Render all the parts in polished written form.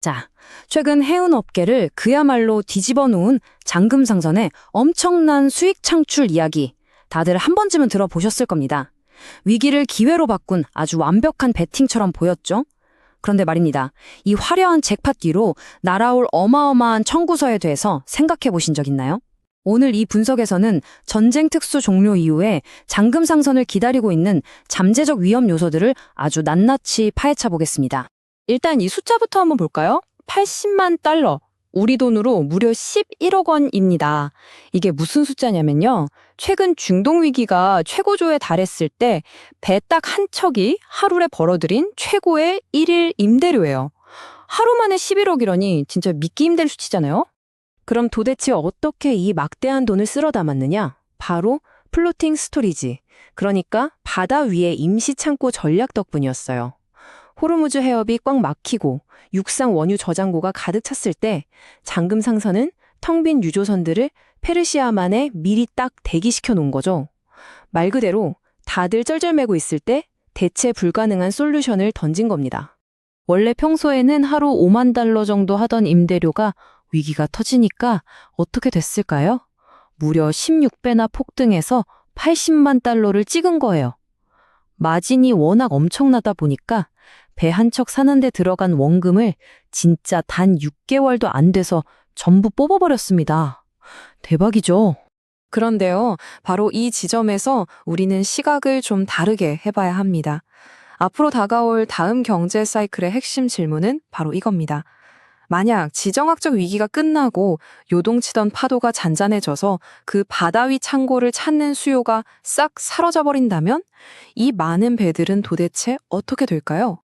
자, 최근 해운 업계를 그야말로 뒤집어 놓은 잔금상선의 엄청난 수익 창출 이야기. 다들 한 번쯤은 들어보셨을 겁니다. 위기를 기회로 바꾼 아주 완벽한 배팅처럼 보였죠? 그런데 말입니다. 이 화려한 잭팟 뒤로 날아올 어마어마한 청구서에 대해서 생각해 보신 적 있나요? 오늘 이 분석에서는 전쟁 특수 종료 이후에 잔금상선을 기다리고 있는 잠재적 위험 요소들을 아주 낱낱이 파헤쳐 보겠습니다. 일단 이 숫자부터 한번 볼까요? 80만 달러. 우리 돈으로 무려 11억 원입니다. 이게 무슨 숫자냐면요. 최근 중동 위기가 최고조에 달했을 때 배 딱 한 척이 하루에 벌어들인 최고의 1일 임대료예요. 하루 만에 11억이라니 진짜 믿기 힘들 수치잖아요. 그럼 도대체 어떻게 이 막대한 돈을 쓸어 담았느냐? 바로 플로팅 스토리지. 그러니까 바다 위에 임시 창고 전략 덕분이었어요. 호르무즈 해협이 꽉 막히고 육상 원유 저장고가 가득 찼을 때 잔금상선은 텅 빈 유조선들을 페르시아만에 미리 딱 대기시켜 놓은 거죠. 말 그대로 다들 쩔쩔매고 있을 때 대체 불가능한 솔루션을 던진 겁니다. 원래 평소에는 하루 5만 달러 정도 하던 임대료가 위기가 터지니까 어떻게 됐을까요? 무려 16배나 폭등해서 80만 달러를 찍은 거예요. 마진이 워낙 엄청나다 보니까 배 한 척 사는데 들어간 원금을 진짜 단 6개월도 안 돼서 전부 뽑아버렸습니다. 대박이죠? 그런데요, 바로 이 지점에서 우리는 시각을 좀 다르게 해봐야 합니다. 앞으로 다가올 다음 경제 사이클의 핵심 질문은 바로 이겁니다. 만약 지정학적 위기가 끝나고 요동치던 파도가 잔잔해져서 그 바다 위 창고를 찾는 수요가 싹 사라져 버린다면 이 많은 배들은 도대체 어떻게 될까요?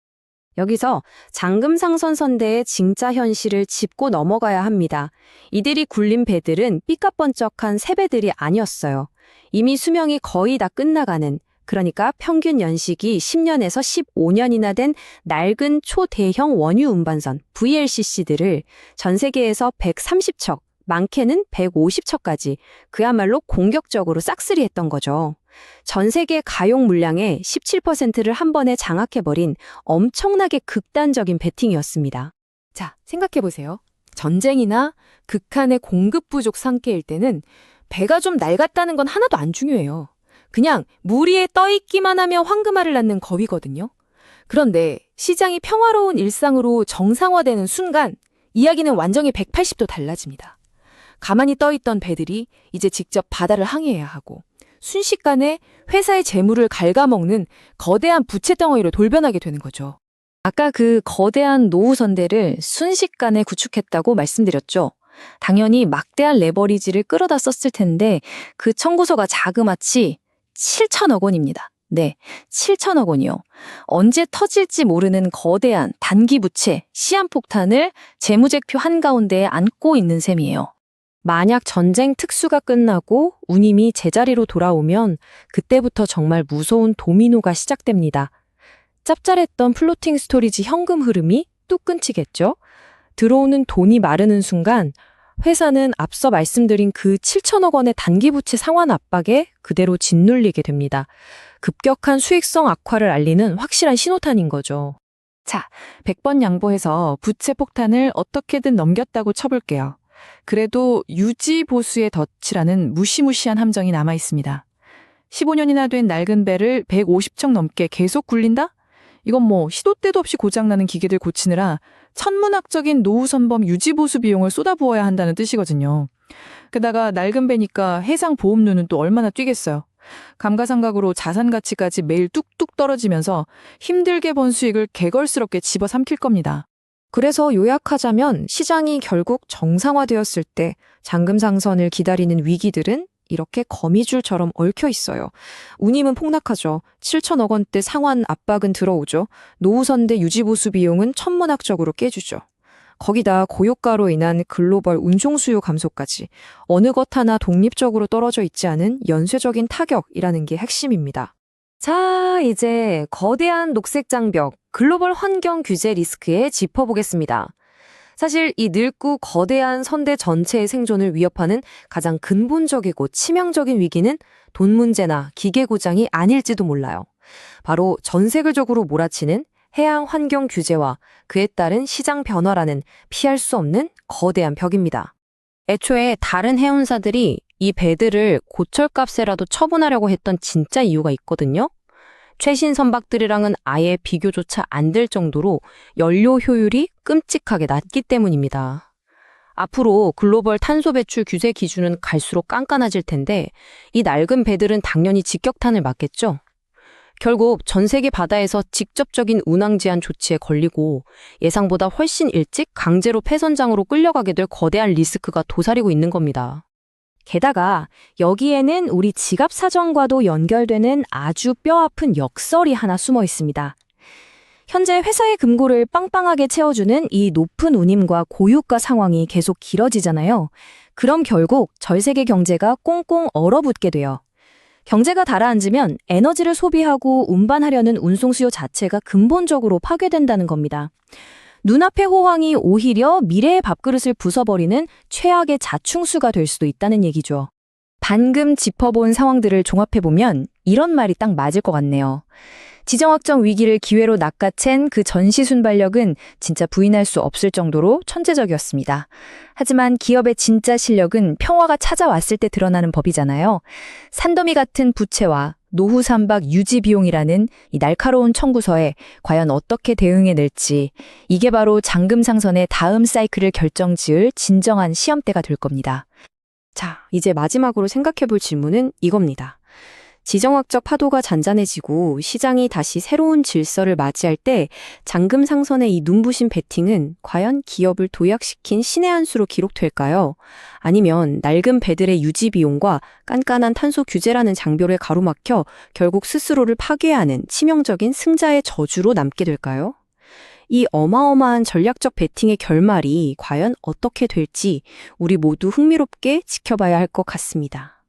여기서 잔금상선 선대의 진짜 현실을 짚고 넘어가야 합니다. 이들이 굴린 배들은 삐까뻔쩍한 새 배들이 아니었어요. 이미 수명이 거의 다 끝나가는, 그러니까 평균 연식이 10년에서 15년이나 된 낡은 초대형 원유 운반선 VLCC들을 전 세계에서 130척, 많게는 150척까지 그야말로 공격적으로 싹쓸이했던 거죠. 전 세계 가용 물량의 17%를 한 번에 장악해버린 엄청나게 극단적인 배팅이었습니다. 자, 생각해보세요. 전쟁이나 극한의 공급 부족 상태일 때는 배가 좀 낡았다는 건 하나도 안 중요해요. 그냥 물 위에 떠있기만 하며 황금알을 낳는 거위거든요. 그런데 시장이 평화로운 일상으로 정상화되는 순간 이야기는 완전히 180도 달라집니다. 가만히 떠있던 배들이 이제 직접 바다를 항해해야 하고 순식간에 회사의 재물을 갉아먹는 거대한 부채 덩어리로 돌변하게 되는 거죠. 아까 그 거대한 노후선대를 순식간에 구축했다고 말씀드렸죠. 당연히 막대한 레버리지를 끌어다 썼을 텐데 그 청구서가 자그마치 7천억 원입니다. 네, 7천억 원이요. 언제 터질지 모르는 거대한 단기 부채, 시한폭탄을 재무제표 한가운데에 안고 있는 셈이에요. 만약 전쟁 특수가 끝나고 운임이 제자리로 돌아오면 그때부터 정말 무서운 도미노가 시작됩니다. 짭짤했던 플로팅 스토리지 현금 흐름이 뚝 끊기겠죠? 들어오는 돈이 마르는 순간 회사는 앞서 말씀드린 그 7천억 원의 단기 부채 상환 압박에 그대로 짓눌리게 됩니다. 급격한 수익성 악화를 알리는 확실한 신호탄인 거죠. 자, 100번 양보해서 부채 폭탄을 어떻게든 넘겼다고 쳐볼게요. 그래도 유지 보수의 덫이라는 무시무시한 함정이 남아 있습니다. 15년이나 된 낡은 배를 150척 넘게 계속 굴린다? 이건 뭐 시도 때도 없이 고장나는 기계들 고치느라 천문학적인 노후 선범 유지 보수 비용을 쏟아부어야 한다는 뜻이거든요. 게다가 낡은 배니까 해상 보험료는 또 얼마나 뛰겠어요. 감가상각으로 자산 가치까지 매일 뚝뚝 떨어지면서 힘들게 번 수익을 개걸스럽게 집어삼킬 겁니다. 그래서 요약하자면 시장이 결국 정상화되었을 때 잔금상선을 기다리는 위기들은 이렇게 거미줄처럼 얽혀 있어요. 운임은 폭락하죠. 7천억 원대 상환 압박은 들어오죠. 노후선대 유지보수 비용은 천문학적으로 깨지죠. 거기다 고유가로 인한 글로벌 운송 수요 감소까지 어느 것 하나 독립적으로 떨어져 있지 않은 연쇄적인 타격이라는 게 핵심입니다. 자, 이제 거대한 녹색 장벽, 글로벌 환경 규제 리스크에 짚어보겠습니다. 사실 이 늙고 거대한 선대 전체의 생존을 위협하는 가장 근본적이고 치명적인 위기는 돈 문제나 기계 고장이 아닐지도 몰라요. 바로 전 세계적으로 몰아치는 해양 환경 규제와 그에 따른 시장 변화라는 피할 수 없는 거대한 벽입니다. 애초에 다른 해운사들이 이 배들을 고철값에라도 처분하려고 했던 진짜 이유가 있거든요. 최신 선박들이랑은 아예 비교조차 안 될 정도로 연료 효율이 끔찍하게 낮기 때문입니다. 앞으로 글로벌 탄소 배출 규제 기준은 갈수록 깐깐해질 텐데 이 낡은 배들은 당연히 직격탄을 맞겠죠. 결국 전 세계 바다에서 직접적인 운항 제한 조치에 걸리고 예상보다 훨씬 일찍 강제로 폐선장으로 끌려가게 될 거대한 리스크가 도사리고 있는 겁니다. 게다가 여기에는 우리 지갑 사정과도 연결되는 아주 뼈아픈 역설이 하나 숨어 있습니다. 현재 회사의 금고를 빵빵하게 채워주는 이 높은 운임과 고유가 상황이 계속 길어지잖아요. 그럼 결국 전 세계 경제가 꽁꽁 얼어붙게 돼요. 경제가 가라앉으면 에너지를 소비하고 운반하려는 운송 수요 자체가 근본적으로 파괴된다는 겁니다. 눈앞의 호황이 오히려 미래의 밥그릇을 부숴버리는 최악의 자충수가 될 수도 있다는 얘기죠. 방금 짚어본 상황들을 종합해보면 이런 말이 딱 맞을 것 같네요. 지정학적 위기를 기회로 낚아챈 그 전시 순발력은 진짜 부인할 수 없을 정도로 천재적이었습니다. 하지만 기업의 진짜 실력은 평화가 찾아왔을 때 드러나는 법이잖아요. 산더미 같은 부채와 노후 선박 유지 비용이라는 이 날카로운 청구서에 과연 어떻게 대응해낼지, 이게 바로 잔금상선의 다음 사이클을 결정지을 진정한 시험대가 될 겁니다. 자, 이제 마지막으로 생각해볼 질문은 이겁니다. 지정학적 파도가 잔잔해지고 시장이 다시 새로운 질서를 맞이할 때 잔금 상선의 이 눈부신 배팅은 과연 기업을 도약시킨 신의 한 수로 기록될까요? 아니면 낡은 배들의 유지 비용과 깐깐한 탄소 규제라는 장벽에 가로막혀 결국 스스로를 파괴하는 치명적인 승자의 저주로 남게 될까요? 이 어마어마한 전략적 배팅의 결말이 과연 어떻게 될지 우리 모두 흥미롭게 지켜봐야 할 것 같습니다.